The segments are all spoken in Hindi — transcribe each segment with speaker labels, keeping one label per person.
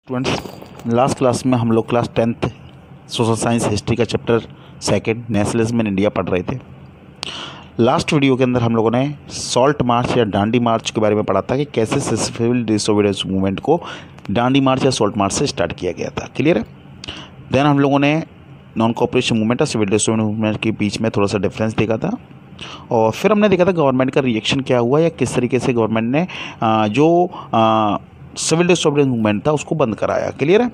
Speaker 1: स्टूडेंट्स, लास्ट क्लास में हम लोग class 10th social science history का chapter second nationalism in India पढ़ रहे थे। लास्ट वीडियो के अंदर हम लोगों ने सॉल्ट मार्च या डांडी मार्च के बारे में पढ़ा था कि कैसे सिविल डिसोबीडियंस मूवमेंट को डांडी मार्च या सॉल्ट मार्च से स्टार्ट किया गया था। क्लियर है। देन हम लोगों ने नॉन कोऑपरेशन मूवमेंट और सिविल डिसोबीडियंस मूवमेंट के बीच में थोड़ा सा डिफरेंस देखा था, और फिर हमने देखा था गवर्नमेंट का रिएक्शन क्या हुआ या किस तरीके से गवर्नमेंट ने जो सिविल डिसोबीडियंस मूवमेंट था उसको बंद कराया। क्लियर है।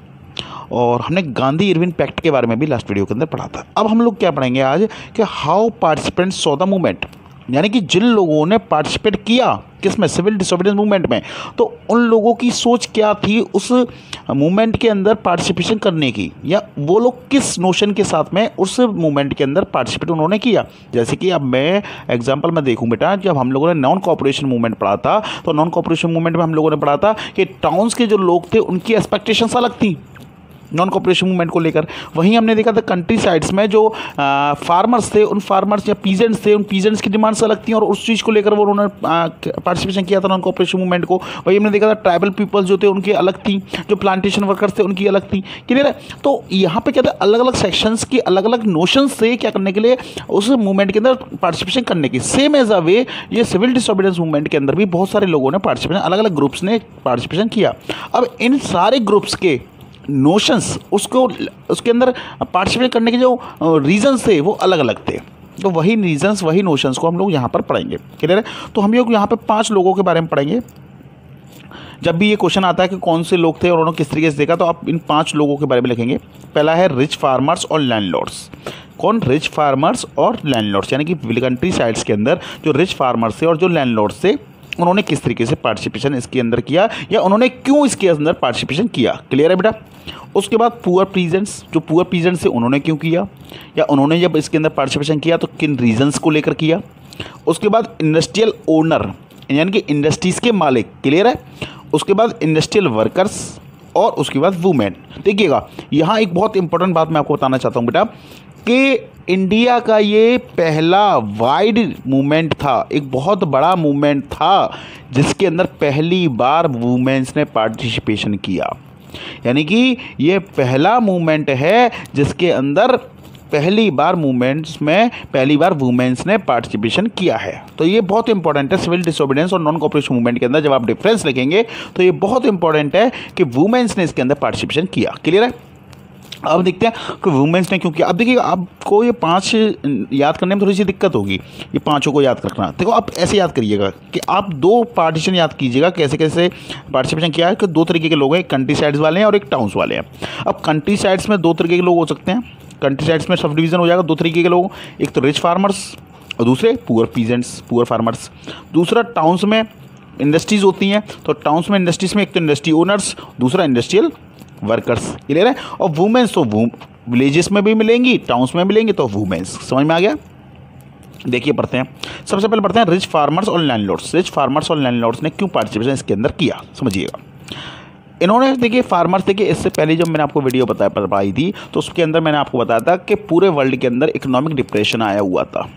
Speaker 1: और हमने गांधी इरविन पैक्ट के बारे में भी लास्ट वीडियो के अंदर पढ़ा था। अब हम लोग क्या पढ़ेंगे आज कि how participants saw the movement, यानी कि जिन लोगों ने पार्टिसिपेट किया किस में, सिविल डिसोबीडियंस मूवमेंट में, तो उन लोगों की सोच क्या थी उस मूवमेंट के अंदर पार्टिसिपेशन करने की, या वो लोग किस नोशन के साथ में उस मूवमेंट के अंदर पार्टिसिपेट उन्होंने किया। जैसे कि अब मैं एग्जांपल में देखूं बेटा, जब हम लोगों ने नॉन कोऑपरेशन मूवमेंट पढ़ा था तो नॉन कोऑपरेशन मूवमेंट में हम लोगों ने पढ़ा था कि टाउन्स के जो लोग थे उनकी एक्सपेक्टेशंस अलग थी नॉन कोऑपरेशन मूवमेंट को लेकर। वहीं हमने देखा था कंट्री साइड्स में जो फार्मर्स थे, उन फार्मर्स या पीजेंट्स थे, उन पीजेंट्स की डिमांड्स अलग थी और उस चीज़ को लेकर वो उन्होंने पार्टिसिपेशन किया था नॉन कोऑपरेशन मूवमेंट को। वही हमने देखा था ट्राइबल पीपल्स जो थे उनकी अलग थी, जो प्लांटेशन वर्कर्स थे उनकी अलग थी। क्लियर है। तो यहाँ पे क्या था, अलग अलग सेक्शंस की अलग अलग नोशंस थे क्या करने के लिए, उस मूवमेंट के अंदर पार्टिसिपेशन करने की। सेम एज अ वे ये सिविल डिसोबीडियंस मूवमेंट के अंदर भी बहुत सारे लोगों ने पार्टिसिपेशन, अलग अलग ग्रुप्स ने पार्टिसिपेशन किया। अब इन सारे ग्रुप्स के नोशंस उसके अंदर पार्टिसिपेट करने के जो रीजंस थे वो अलग अलग थे। तो वही रीजंस वही नोशंस को हम लोग यहाँ पर पढ़ेंगे। क्लियर है। तो हम लोग यहाँ पे 5 लोगों के बारे में पढ़ेंगे। जब भी ये क्वेश्चन आता है कि कौन से लोग थे और उन्होंने किस तरीके से देखा, तो आप इन 5 लोगों के बारे में लिखेंगे। पहला है रिच फार्मर्स और लैंडलॉर्ड्स। कौन? रिच फार्मर्स और लैंडलॉर्ड्स, यानी कि कंट्री साइड्स के अंदर जो रिच फार्मर्स थे और जो लैंडलॉर्ड्स थे उन्होंने किस तरीके से पार्टिसिपेशन इसके अंदर किया या उन्होंने क्यों इसके अंदर पार्टिसिपेशन किया। क्लियर है बेटा। उसके बाद पुअर पीजेंट्स, जो पुअर पीजेंट्स थे उन्होंने क्यों किया, या उन्होंने जब इसके अंदर पार्टिसिपेशन किया तो किन रीजंस को लेकर किया। उसके बाद इंडस्ट्रियल ओनर, यानी कि इंडस्ट्रीज़ के मालिक। क्लियर है। उसके बाद इंडस्ट्रियल वर्कर्स और उसके बाद वुमेन। देखिएगा यहाँ एक बहुत इंपॉर्टेंट बात मैं आपको बताना चाहता हूँ बेटा, कि इंडिया का ये पहला वाइड मूवमेंट था, एक बहुत बड़ा मूवमेंट था जिसके अंदर पहली बार वुमेन्स ने पार्टिसिपेशन किया। यानी कि ये पहला मूवमेंट है जिसके अंदर पहली बार वुमेन्स ने पार्टिसिपेशन किया है। तो ये बहुत इंपॉर्टेंट है सिविल डिसोबीडियंस और नॉन कोऑपरेशन मूवमेंट के अंदर। जब आप डिफरेंस लिखेंगे तो ये बहुत इंपॉर्टेंट है कि वुमेन्स ने इसके अंदर पार्टिसिपेशन किया। क्लियर है। अब देखते हैं कि वुमेन्स ने क्यों किया। अब देखिएगा आपको ये 5 याद करने में थोड़ी सी दिक्कत होगी, ये 5 को याद रखना। देखो आप ऐसे याद करिएगा कि आप 2 पार्टीशन याद कीजिएगा कैसे कैसे पार्टिसिपेशन किया है। कि 2 तरीके के लोग हैं, एक कंट्री साइड्स वाले हैं और एक टाउन्स वाले हैं। अब कंट्री साइड्स में 2 तरीके के लोग हो सकते हैं। कंट्री साइड्स में सब डिवीज़न हो जाएगा 2 तरीके के लोग, एक तो रिच फार्मर्स और दूसरे पुअर पीजेंट्स, पुअर फार्मर्स। दूसरा टाउन्स में इंडस्ट्रीज़ होती हैं, तो टाउन्स में इंडस्ट्रीज़ में एक तो इंडस्ट्री ओनर्स, दूसरा इंडस्ट्रियल वर्कर्स। क्लियर है। और वुमेन्स तो विलेजेस में भी मिलेंगी, टाउन्स में मिलेंगी, तो वुमेन्स। समझ में आ गया। देखिए पढ़ते हैं। सबसे पहले पढ़ते हैं रिच फार्मर्स और लैंडलॉर्ड्स। रिच फार्मर्स और लैंडलॉर्ड्स ने क्यों पार्टिसिपेशन इसके अंदर किया, समझिएगा। इन्होंने देखिए फार्मर्स, देखिए इससे पहले जब मैंने आपको वीडियो बताई थी तो उसके अंदर मैंने आपको बताया था कि पूरे वर्ल्ड के अंदर इकोनॉमिक डिप्रेशन आया हुआ था।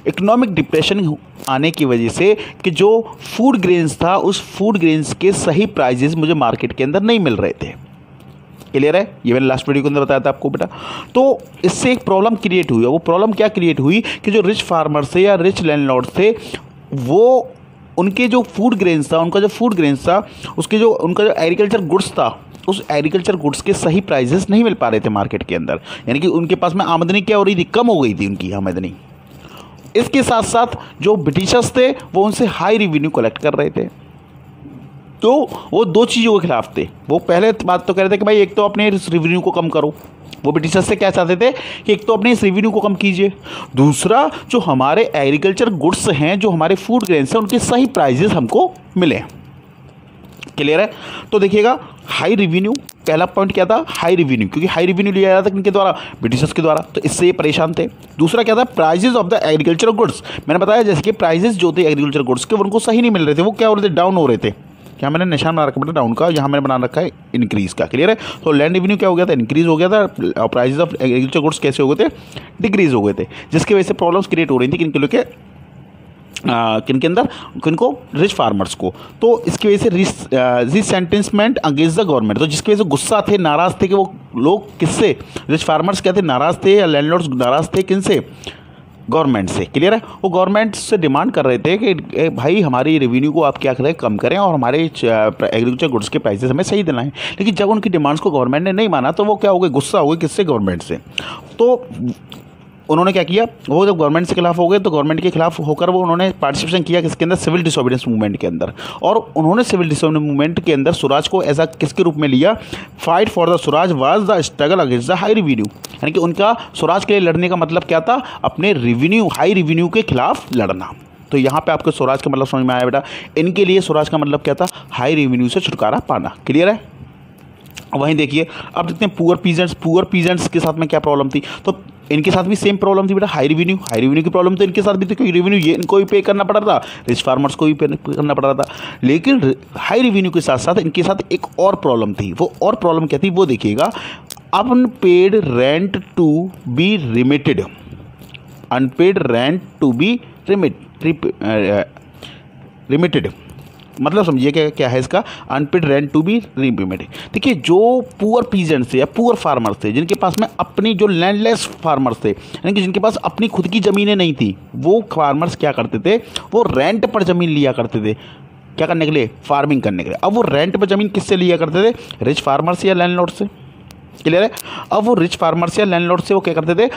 Speaker 1: इकोनॉमिक डिप्रेशन आने की वजह से कि जो फूड ग्रेन्स था उस फूड ग्रेन्स के सही प्राइजेस मुझे मार्केट के अंदर नहीं मिल रहे थे। क्लियर है। ये मैंने लास्ट वीडियो के अंदर बताया था आपको बेटा। तो इससे एक प्रॉब्लम क्रिएट हुई। वो प्रॉब्लम क्या क्रिएट हुई कि जो रिच फार्मर्स थे या रिच लैंडलॉर्ड्स थे, वो उनके जो फूड ग्रेन्स था, उसके जो उनका जो एग्रीकल्चर गुड्स था, उस एग्रीकल्चर गुड्स के सही प्राइजेस नहीं मिल पा रहे थे मार्केट के अंदर। यानी कि उनके पास में आमदनी क्या हो रही थी, कम हो गई थी उनकी आमदनी। इसके साथ साथ जो ब्रिटिशर्स थे वो उनसे हाई रेवेन्यू कलेक्ट कर रहे थे। तो वो 2 चीज़ों के खिलाफ थे। वो पहले बात तो कह रहे थे कि भाई एक तो अपने इस रेवेन्यू को कम करो। वो ब्रिटिशर्स से क्या चाहते थे कि एक तो अपने इस रेवेन्यू को कम कीजिए, दूसरा जो हमारे एग्रीकल्चर गुड्स हैं, जो हमारे फूड ग्रेन्स हैं, उनके सही प्राइजेस हमको मिले। क्लियर है। तो देखिएगा हाई रेवेन्यू, पहला पॉइंट क्या था, हाई रेवेन्यू, क्योंकि हाई रेवेन्यू लिया जाता था किनके द्वारा, ब्रिटिशर्स के द्वारा, तो इससे ये परेशान थे। दूसरा क्या था, prices of the agriculture goods. मैंने बताया जैसे कि प्राइजेस जो थे एग्रीकल्चर गुड्स के उनको सही नहीं मिल रहे थे, वो क्या हो रहे थे, डाउन हो रहे थे। यहाँ मैंने निशान बना रखा बेटा डाउन का, यहाँ मैंने बना रखा है इंक्रीज़ का। क्लियर है। तो लैंड रेवेन्यू क्या हो गया था, इंक्रीज़ हो गया था, और प्राइजेस ऑफ एग्रीकल्चर गुड्स कैसे हो गए थे, डिक्रीज़ हो गए थे, जिसकी वजह से प्रॉब्लम्स क्रिएट हो रही थी किन के लिए, किन के अंदर, किनको, रिच फार्मर्स को। तो इसकी वजह से रिसेंटेंसमेंट अगेंस्ट द गवर्नमेंट, तो जिसकी वजह से गुस्सा थे, नाराज़ थे कि वो लोग किससे, रिच फार्मर्स क्या थे, नाराज़ थे, या लैंडलॉर्ड्स नाराज़ थे किनसे, गवर्नमेंट से। क्लियर है। वो गवर्नमेंट से डिमांड कर रहे थे कि भाई हमारी रेवेन्यू को आप क्या करें, कम करें, और हमारे एग्रीकल्चर गुड्स के प्राइसेस हमें सही दिलाएं। लेकिन जब उनकी डिमांड्स को गवर्नमेंट ने नहीं माना तो वो क्या हो गए, गुस्सा हो गए, किससे, गवर्नमेंट से। तो उन्होंने क्या किया, वो जब गवर्नमेंट के खिलाफ हो गए तो गवर्नमेंट के खिलाफ होकर वो उन्होंने पार्टिसिपेशन किया किसके अंदर, सिविल डिसोबीडियंस मूवमेंट के अंदर। और उन्होंने सिविल डिसोबीडियंस मूवमेंट के अंदर स्वराज को ऐसा किसके रूप में लिया, fight for the Swaraj was the struggle against the high revenue, यानी कि उनका स्वराज के लिए लड़ने का मतलब क्या था, अपने रेवेन्यू, हाई रेवेन्यू के खिलाफ लड़ना। तो यहाँ पे आपको स्वराज का मतलब समझ में आया बेटा। इनके लिए स्वराज का मतलब क्या था, हाई रेवेन्यू से छुटकारा पाना। क्लियर है। वहीं देखिए अब देखते हैं पुअर पीजेंट्स के साथ में क्या प्रॉब्लम थी। तो इनके साथ भी सेम प्रॉब्लम थी बेटा, हाई रेवेन्यू की प्रॉब्लम तो इनके साथ भी थी, क्योंकि रेवेन्यू ये इनको भी पे करना पड़ रहा था, रिच फार्मर्स को भी पे करना पड़ रहा था। लेकिन हाई रेवेन्यू के साथ साथ इनके साथ एक और प्रॉब्लम थी। वो और प्रॉब्लम क्या थी वो देखिएगा, unpaid rent to be remitted, unpaid rent to be remitted, मतलब समझिए क्या है इसका, unpaid rent to be remitted. देखिए जो पुअर पीजेंट्स थे या पुअर फार्मर्स थे, जिनके पास में अपनी, जो लैंडलेस फार्मर्स थे, यानी कि जिनके पास अपनी खुद की ज़मीनें नहीं थी, वो फार्मर्स क्या करते थे, वो रेंट पर ज़मीन लिया करते थे, क्या करने के लिए, फार्मिंग करने के लिए। अब वो रेंट पर ज़मीन किससे लिया करते थे, रिच फार्मर्स या लैंडलॉर्ड से। क्लियर है। अब वो रिच फार्मर्स या लैंडलॉर्ड से वो क्या करते थे,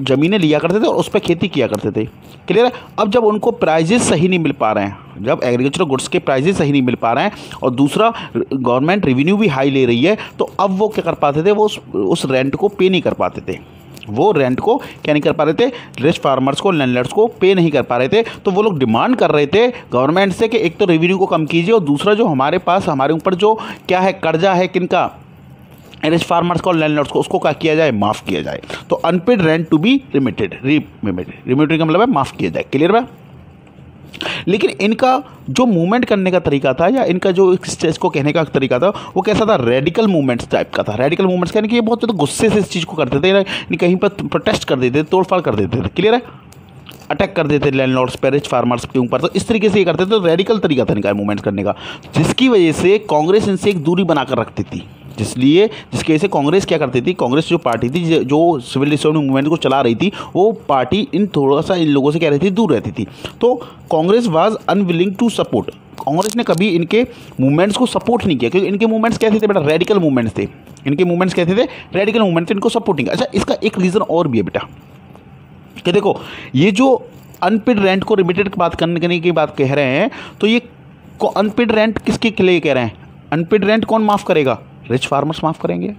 Speaker 1: ज़मीनें लिया करते थे और उस पर खेती किया करते थे। क्लियर है। अब जब उनको प्राइजेस सही नहीं मिल पा रहे हैं, जब एग्रीकल्चर गुड्स के प्राइजेस सही नहीं मिल पा रहे हैं और दूसरा गवर्नमेंट रेवेन्यू भी हाई ले रही है, तो अब वो क्या कर पाते थे, वो उस रेंट को पे नहीं कर पाते थे। वो रेंट को क्या नहीं कर पा रहे थे, रिच फार्मर्स को, लैंडलॉर्ड्स को पे नहीं कर पा रहे थे। तो वो लोग डिमांड कर रहे थे गवर्नमेंट से कि एक तो रेवेन्यू को कम कीजिए और दूसरा जो हमारे पास, हमारे ऊपर जो क्या है, कर्जा है किनका, रिच फार्मर्स को और लैंडलॉर्ड्स को, उसको क्या किया जाए, माफ़ किया जाए। तो unpaid rent to be remitted का मतलब है माफ़ किया जाए। क्लियर है। लेकिन इनका जो मूवमेंट करने का तरीका था, या इनका जो इसको कहने का तरीका था, वो कैसा था, रेडिकल मूवमेंट्स टाइप का था। रेडिकल मूवमेंट्स यानी कि ये बहुत ज़्यादा गुस्से से इस चीज़ को करते थे, कहीं पर प्रोटेस्ट कर देते थे, तोड़फाड़ कर देते थे। क्लियर है। अटैक कर देते लैंडलॉर्ड्स पे, रिच फार्मर्स के ऊपर। तो इस तरीके से ये करते थे। तो रेडिकल तरीका था इनका मूवमेंट करने का, जिसकी वजह से कांग्रेस इनसे एक दूरी बनाकर रखती थी। जिसकी वजह से कांग्रेस क्या करती थी, कांग्रेस जो पार्टी थी, जो सिविल डिसोबीडियंस मूवमेंट को चला रही थी, वो पार्टी थोड़ा सा इन लोगों से क्या रहती थी, दूर रहती थी। तो Congress was unwilling to support, Congress ने कभी इनके मूवमेंट्स को सपोर्ट नहीं किया, क्योंकि इनके मूवमेंट्स कैसे थे बेटा, रेडिकल मूवमेंट्स थे। इनके मूवमेंट्स कैसे थे, रेडिकल मूवमेंट थे, इनको सपोर्टिंग। अच्छा, इसका एक रीज़न और भी है बेटा, कि देखो ये जो अनपेड रेंट को रिमिटेड की बात करने की बात कह रहे हैं, तो ये अनपेड रेंट किसके लिए कह रहे हैं, अनपेड रेंट कौन माफ़ करेगा, रिच फार्मर्स माफ़ करेंगे।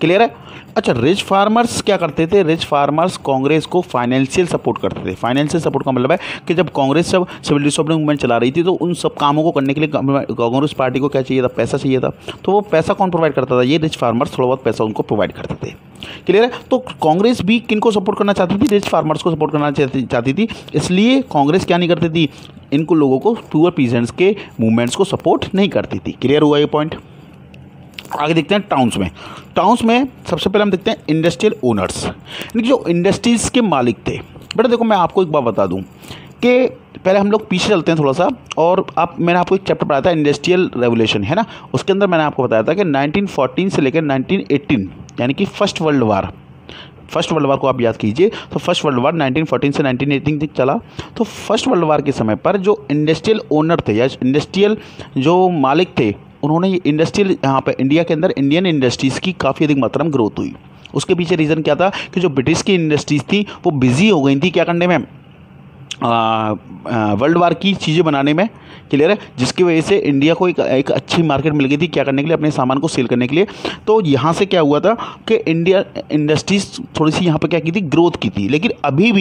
Speaker 1: क्लियर है। अच्छा, रिच फार्मर्स क्या करते थे, रिच फार्मर्स कांग्रेस को फाइनेंशियल सपोर्ट करते थे। फाइनेंशियल सपोर्ट का मतलब है कि जब कांग्रेस जब सिविल डिसोबीडियंस मूवमेंट चला रही थी, तो उन सब कामों को करने के लिए कांग्रेस पार्टी को क्या चाहिए था, पैसा चाहिए था। तो वो पैसा कौन प्रोवाइड करता था, ये रिच फार्मर्स थोड़ा बहुत पैसा उनको प्रोवाइड करते थे। क्लियर है। तो कांग्रेस भी किन को सपोर्ट करना चाहती थी, रिच फार्मर्स को सपोर्ट करना चाहती थी। इसलिए कांग्रेस क्या नहीं करती थी, इनको लोगों को, पुअर पीजेंट्स के मूवमेंट्स को सपोर्ट नहीं करती थी। क्लियर हुआ ये पॉइंट। आगे देखते हैं टाउन्स में सबसे पहले हम देखते हैं इंडस्ट्रियल ओनर्स, यानी जो इंडस्ट्रीज़ के मालिक थे। बेटा देखो, मैं आपको एक बात बता दूं कि पहले हम लोग पीछे चलते हैं थोड़ा सा, और मैंने आपको एक चैप्टर पढ़ाया था इंडस्ट्रियल रेवोल्यूशन, है ना। उसके अंदर मैंने आपको बताया था कि 1914 से लेकर 1918, यानी कि फर्स्ट वर्ल्ड वार को आप याद कीजिए। तो फर्स्ट वर्ल्ड वार 1914 से 1918 तक चला। तो फर्स्ट वर्ल्ड वार के समय पर जो इंडस्ट्रियल ओनर थे, या इंडस्ट्रियल जो मालिक थे, उन्होंने ये इंडस्ट्रियल, यहाँ पे इंडिया के अंदर इंडियन इंडस्ट्रीज़ की काफ़ी अधिक मात्रा में ग्रोथ हुई। उसके पीछे रीज़न क्या था कि जो ब्रिटिश की इंडस्ट्रीज़ थी वो बिजी हो गई थी क्या करने में, वर्ल्ड वार की चीज़ें बनाने में। क्लियर है। जिसकी वजह से इंडिया को एक अच्छी मार्केट मिल गई थी क्या करने के लिए, अपने सामान को सेल करने के लिए। तो यहाँ से क्या हुआ था कि इंडिया इंडस्ट्रीज़ थोड़ी सी यहाँ पर क्या की थी, ग्रोथ की थी। लेकिन अभी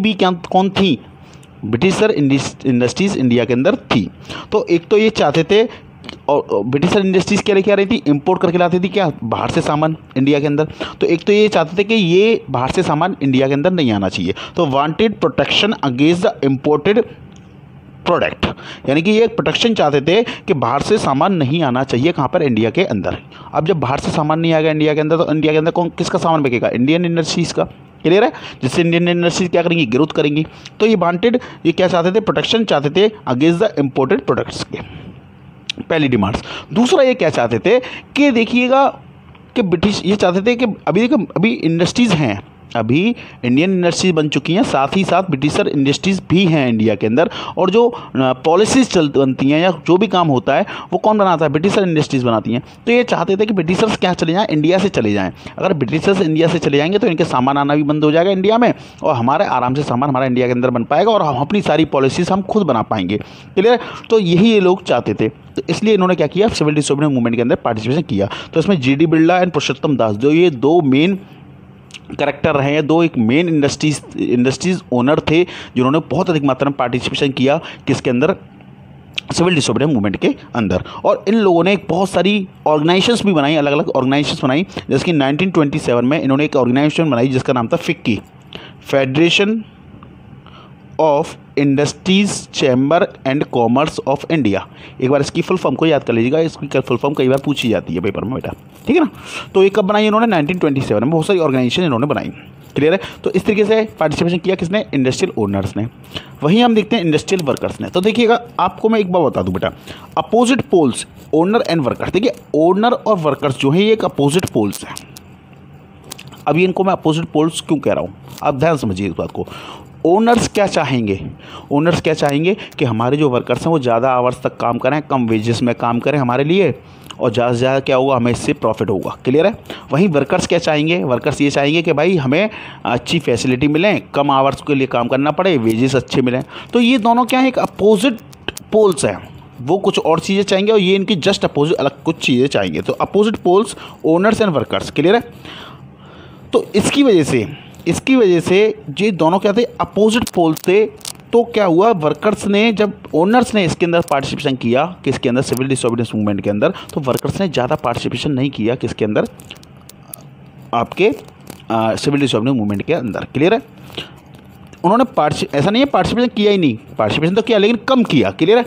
Speaker 1: भी क्या कौन थी, ब्रिटिशर इंडस्ट्रीज़ इंडिया के अंदर थी। तो एक तो ये चाहते थे, और ब्रिटिशर इंडस्ट्रीज़ क्या लेके आ रही थी, इंपोर्ट करके लाती थी क्या, बाहर से सामान इंडिया के अंदर। तो एक तो ये चाहते थे कि ये बाहर से सामान इंडिया के अंदर नहीं आना चाहिए। तो wanted protection against the imported product, यानी कि ये प्रोटेक्शन चाहते थे कि बाहर से सामान नहीं आना चाहिए, कहाँ पर, इंडिया के अंदर। अब जब बाहर से सामान नहीं आ गया इंडिया के अंदर, तो इंडिया के अंदर किसका सामान बिकेगा, इंडियन इंडस्ट्रीज़ का। क्लियर है, जिससे इंडियन इंडस्ट्रीज क्या करेंगी, ग्रोथ करेंगी। तो ये वांटेड, ये क्या चाहते थे, प्रोटेक्शन चाहते थे अगेंस्ट द इम्पोर्टेड प्रोडक्ट्स के, पहली डिमांड्स। दूसरा ये क्या चाहते थे कि देखिएगा कि ब्रिटिश ये चाहते थे कि अभी इंडस्ट्रीज़ हैं, अभी इंडियन इंडस्ट्रीज बन चुकी हैं, साथ ही साथ ब्रिटिशर इंडस्ट्रीज़ भी हैं इंडिया के अंदर, और जो पॉलिसीज़ बनती हैं या जो भी काम होता है वो कौन बनाता है, ब्रिटिशर इंडस्ट्रीज़ बनाती हैं। तो ये चाहते थे कि ब्रिटिशर्स क्या चले जाएं, इंडिया से चले जाएं। अगर ब्रिटिशर्स इंडिया से चले जाएंगे तो इनके सामान आना भी बंद हो जाएगा इंडिया में, और हमारे आराम से सामान हमारा इंडिया के अंदर बन पाएगा, और हम अपनी सारी पॉलिसीज़ हम खुद बना पाएंगे। क्लियर। तो यही ये लोग चाहते थे। तो इसलिए इन्होंने क्या किया, सिविल डिसोबीडियंस मूवमेंट के अंदर पार्टिसिपेशन किया। तो इसमें जी डी बिरला एंड पुरुषोत्तम दास, जो ये दो मेन करेक्टर रहे हैं, दो एक मेन इंडस्ट्रीज ओनर थे, जिन्होंने बहुत अधिक मात्रा में पार्टिसिपेशन किया किसके अंदर, सिविल डिसोबीडियंस मूवमेंट के अंदर। और इन लोगों ने बहुत सारी ऑर्गेनाइजेशंस भी बनाई, अलग अलग ऑर्गेनाइजेशंस बनाई। जैसे कि 1927 में इन्होंने एक ऑर्गेनाइजेशन बनाई जिसका नाम था FICCI, federation of industries chamber and commerce of India. एक बार इसकी फुल फॉर्म को याद कर लीजिएगा, इसकी फुल फॉर्म कई बार पूछी जाती है पेपर में बेटा, ठीक है ना। तो ये कब बनाई इन्होंने, 1927 में। बहुत सारी ऑर्गेनाइजेशन इन्होंने बनाई। क्लियर है। तो इस तरीके से पार्टिसिपेशन किया किसने, इंडस्ट्रियल ओनर्स ने। वहीं हम देखते हैं इंडस्ट्रियल वर्कर्स ने। तो देखिएगा, आपको मैं एक बात बता दूं बेटा, opposite poles, owner and workers. देखिए, ओनर और वर्कर्स जो है ये एक अपोजिट पोल्स हैं। अभी इनको मैं अपोजिट पोल्स क्यों कह रहा हूँ, आप ध्यान समझिए इस बात को। ओनर्स क्या चाहेंगे, ओनर्स क्या चाहेंगे कि हमारे जो वर्कर्स हैं वो ज़्यादा आवर्स तक काम करें, कम वेजेस में काम करें हमारे लिए, और ज़्यादा से ज़्यादा क्या होगा, हमें इससे प्रॉफिट होगा। क्लियर है। वहीं वर्कर्स क्या चाहेंगे, वर्कर्स ये चाहेंगे कि भाई हमें अच्छी फैसिलिटी मिलें, कम आवर्स के लिए काम करना पड़े, वेजेस अच्छे मिलें। तो ये दोनों क्या है, एक अपोजिट पोल्स हैं। वो कुछ और चीज़ें चाहेंगे और ये इनकी जस्ट अपोजिट अलग कुछ चीज़ें चाहेंगे। तो opposite poles, owners and workers. Clear है। तो इसकी वजह से ये दोनों क्या थे, अपोजिट पोल्स थे। तो क्या हुआ, वर्कर्स ने, जब ओनर्स ने इसके अंदर पार्टिसिपेशन किया, किसके अंदर, सिविल डिसोबीडियंस मूवमेंट के अंदर, तो वर्कर्स ने ज़्यादा पार्टिसिपेशन नहीं किया किसके अंदर, आपके सिविल डिसोबीडियंस मूवमेंट के अंदर। क्लियर है। उन्होंने ऐसा नहीं है पार्टिसिपेशन किया ही नहीं, पार्टिसिपेशन तो किया लेकिन कम किया। क्लियर है।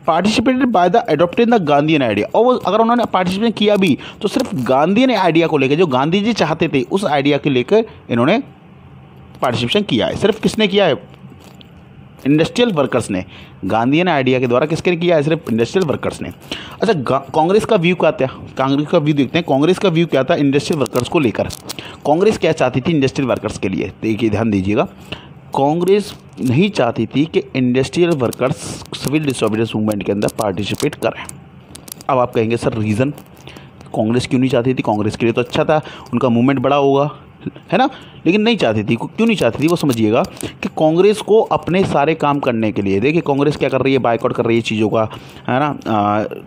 Speaker 1: Participated by the adopted the Gandhian idea. और वो अगर उन्होंने पार्टिसिपेशन किया भी तो सिर्फ गांधीयन आइडिया को लेकर, जो गांधी जी चाहते थे उस आइडिया को लेकर इन्होंने पार्टिसिपेशन किया है। सिर्फ किसने किया है, इंडस्ट्रियल वर्कर्स ने। गांधीयन आइडिया के द्वारा किसने किया है, सिर्फ इंडस्ट्रियल वर्कर्स ने। अच्छा, कांग्रेस का व्यू क्या था, कांग्रेस का व्यू देखते हैं। कांग्रेस का व्यू क्या था इंडस्ट्रियल वर्कर्स को लेकर। कांग्रेस क्या चाहती थी इंडस्ट्रियल वर्कर्स के लिए, देखिए ध्यान दीजिएगा। कांग्रेस नहीं चाहती थी कि industrial workers civil disobedience movement के अंदर पार्टिसिपेट करें। अब आप कहेंगे सर रीज़न, कांग्रेस क्यों नहीं चाहती थी, कांग्रेस के लिए तो अच्छा था, उनका मूवमेंट बड़ा होगा, है ना, लेकिन नहीं चाहती थी। क्यों नहीं चाहती थी वो समझिएगा कि कांग्रेस को अपने सारे काम करने के लिए, देखिए कांग्रेस क्या कर रही है, बायकॉट कर रही है चीज़ों का, है ना,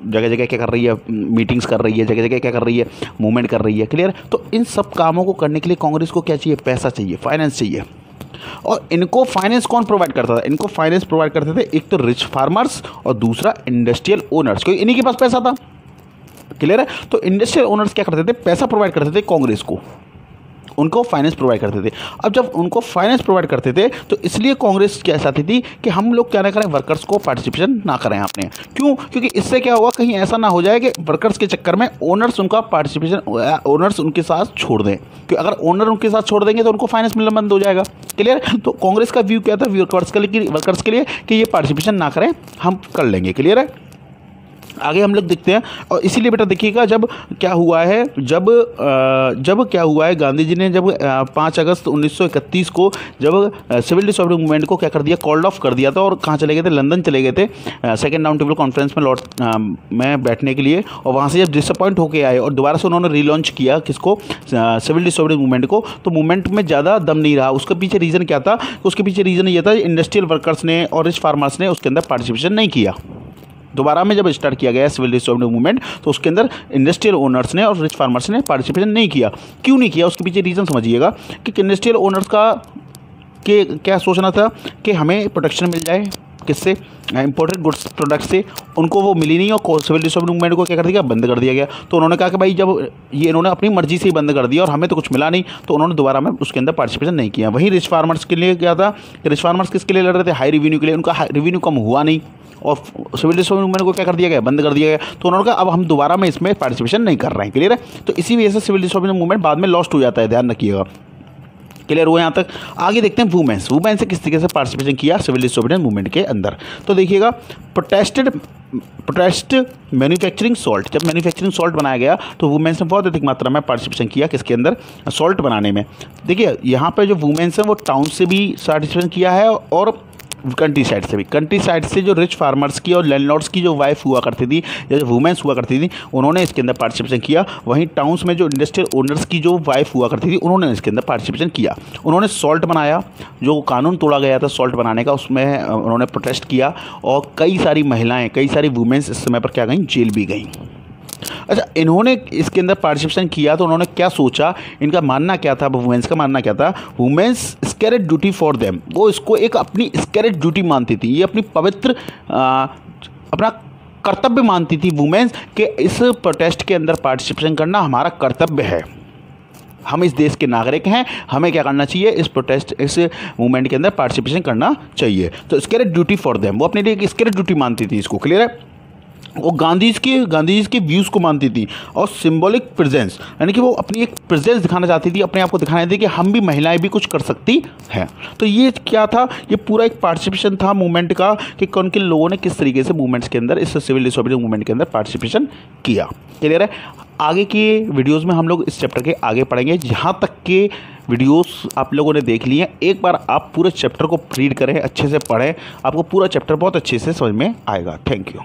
Speaker 1: जगह जगह क्या कर रही है, मीटिंग्स कर रही है, जगह जगह क्या कर रही है, मूवमेंट कर रही है। क्लियर। तो इन सब कामों को करने के लिए कांग्रेस को क्या चाहिए, पैसा चाहिए, फाइनेंस चाहिए। और इनको फाइनेंस कौन प्रोवाइड करता था, इनको फाइनेंस प्रोवाइड करते थे एक तो रिच फार्मर्स और दूसरा इंडस्ट्रियल ओनर्स, क्योंकि इन्हीं के पास पैसा था। क्लियर है। तो इंडस्ट्रियल ओनर्स क्या करते थे, पैसा प्रोवाइड करते थे कांग्रेस को, उनको फाइनेंस प्रोवाइड करते थे। अब जब उनको फाइनेंस प्रोवाइड करते थे तो इसलिए कांग्रेस क्या चाहती थी कि हम लोग क्या ना करें, वर्कर्स को पार्टिसिपेशन ना करें अपने। क्यों, क्योंकि इससे क्या होगा, कहीं ऐसा ना हो जाए कि वर्कर्स के चक्कर में ओनर्स उनका पार्टिसिपेशन, ओनर्स उनके साथ छोड़ दें, क्योंकि अगर ओनर उनके साथ छोड़ देंगे तो उनको फाइनेंस मिलना बंद हो जाएगा। क्लियर। तो कांग्रेस का व्यू क्या था वर्कर्स के लिए कि ये पार्टिसिपेशन ना करें, हम कर लेंगे। क्लियर है। आगे हम लोग देखते हैं। और इसीलिए बेटा देखिएगा, जब क्या हुआ है, जब क्या हुआ है, गांधी जी ने जब 5 अगस्त 1931 को जब सिविल डिसोबीडियंस मूवमेंट को क्या कर दिया, कॉल्ड ऑफ कर दिया था, और कहाँ चले गए थे, लंदन चले गए थे सेकेंड राउंड टेबल कॉन्फ्रेंस में बैठने के लिए। और वहाँ से जब डिसअपॉइंट होकर आए और दोबारा से उन्होंने रीलॉन्च किया किसको, सिविल डिसोबीडियंस मूवमेंट को, तो मूवमेंट में ज़्यादा दम नहीं रहा। उसके पीछे रीज़न क्या था, उसके पीछे रीज़न ये था, इंडस्ट्रियल वर्कर्स ने और रिच फार्मर्स ने उसके अंदर पार्टिसिपेशन नहीं किया। दोबारा में जब स्टार्ट किया गया सिविल डिसोबीडियंस मूवमेंट तो उसके अंदर इंडस्ट्रियल ओनर्स ने और रिच फार्मर्स ने पार्टिसिपेशन नहीं किया। क्यों नहीं किया, उसके पीछे रीज़न समझिएगा कि इंडस्ट्रियल ओनर्स का के क्या सोचना था कि हमें प्रोटेक्शन मिल जाए, किससे, इंपोर्टेड गुड्स प्रोडक्ट से। उनको वो मिली नहीं और सिविल डिसोबीडियंस मूवमेंट को क्या कर दिया, बंद कर दिया गया। तो उन्होंने कहा कि भाई जब ये इन्होंने अपनी मर्जी से ही बंद कर दिया और हमें तो कुछ मिला नहीं, तो उन्होंने दोबारा में उसके अंदर पार्टिसिपेशन नहीं किया। वहीं रिच फार्मर्स के लिए क्या था, रिच फार्मर्स किसके लिए लड़ रहे थे, हाई रेवेन्यू के लिए। उनका रेवेन्यू कम हुआ नहीं और सिविल डिसोबीडियंस मूवमेंट को क्या कर दिया गया, बंद कर दिया गया। तो उन्होंने कहा अब हम दोबारा में इसमें पार्टिसिपेशन नहीं कर रहे हैं। क्लियर है। तो इसी वजह से सिविल डिसोबीडियंस मूवमेंट बाद में लॉस्ट हो जाता है, ध्यान रखिएगा। क्लियर हुआ यहाँ तक। आगे देखते हैं वुमेन्स से किस तरीके से पार्टिसिपेशन किया सिविल डिसोबीडियंस मूवमेंट के अंदर। तो देखिएगा, प्रोटेस्ट मैन्युफैक्चरिंग सॉल्ट, जब मैन्युफैक्चरिंग सॉल्ट बनाया गया तो वुमेन्स ने बहुत अधिक मात्रा में पार्टिसिपेशन किया किसके अंदर, सॉल्ट बनाने में। देखिए यहाँ पे जो वुमेन्स हैं वो टाउन से भी पार्टिसिपेशन किया है और कंट्री साइड से भी। कंट्री साइड से जो रिच फार्मर्स की और लैंडलॉर्ड्स की जो वाइफ हुआ करती थी या जो वुमेन्स हुआ करती थी उन्होंने इसके अंदर पार्टिसिपेशन किया। वहीं टाउन्स में जो इंडस्ट्रियल ओनर्स की जो वाइफ हुआ करती थी उन्होंने इसके अंदर पार्टिसिपेशन किया। उन्होंने सॉल्ट बनाया, जो कानून तोड़ा गया था सॉल्ट बनाने का, उसमें उन्होंने प्रोटेस्ट किया और कई सारी महिलाएँ, कई सारी वुमेन्स इस समय पर क्या गई, जेल भी गई। अच्छा, इन्होंने इसके अंदर पार्टिसिपेशन किया तो उन्होंने क्या सोचा, इनका मानना क्या था, वुमेन्स का मानना क्या था, वुमेन्स स्कैरेट ड्यूटी फॉर देम, वो इसको एक अपनी स्कैरेट ड्यूटी मानती थी, ये अपनी पवित्र अपना कर्तव्य मानती थी वुमेन्स के इस प्रोटेस्ट के अंदर पार्टिसिपेशन करना हमारा कर्तव्य है, हम इस देश के नागरिक हैं, हमें क्या करना चाहिए, इस प्रोटेस्ट, इस मूवमेंट के अंदर पार्टिसिपेशन करना चाहिए। तो स्कैरेट ड्यूटी फॉर देम, वो अपने लिए एक स्कैरेट ड्यूटी मानती थी इसको। क्लियर है। वो गांधी जी के व्यूज़ को मानती थी और सिंबॉलिक प्रेजेंस, यानी कि वो अपनी एक प्रेजेंस दिखाना चाहती थी, अपने आप को दिखाना चाहती थी कि हम भी महिलाएं भी कुछ कर सकती हैं। तो ये क्या था, ये पूरा एक पार्टिसिपेशन था मूवमेंट का कि कौन किन लोगों ने किस तरीके से मूवमेंट्स के अंदर, इस सिविल डिसोबीडियंस मूवमेंट के अंदर पार्टिसिपेशन किया। क्लियर है। आगे की वीडियोज़ में हम लोग इस चैप्टर के आगे पढ़ेंगे। जहाँ तक के वीडियोस आप लोगों ने देख लिए, एक बार आप पूरे चैप्टर को रीड करें, अच्छे से पढ़ें, आपको पूरा चैप्टर बहुत अच्छे से समझ में आएगा। Thank you.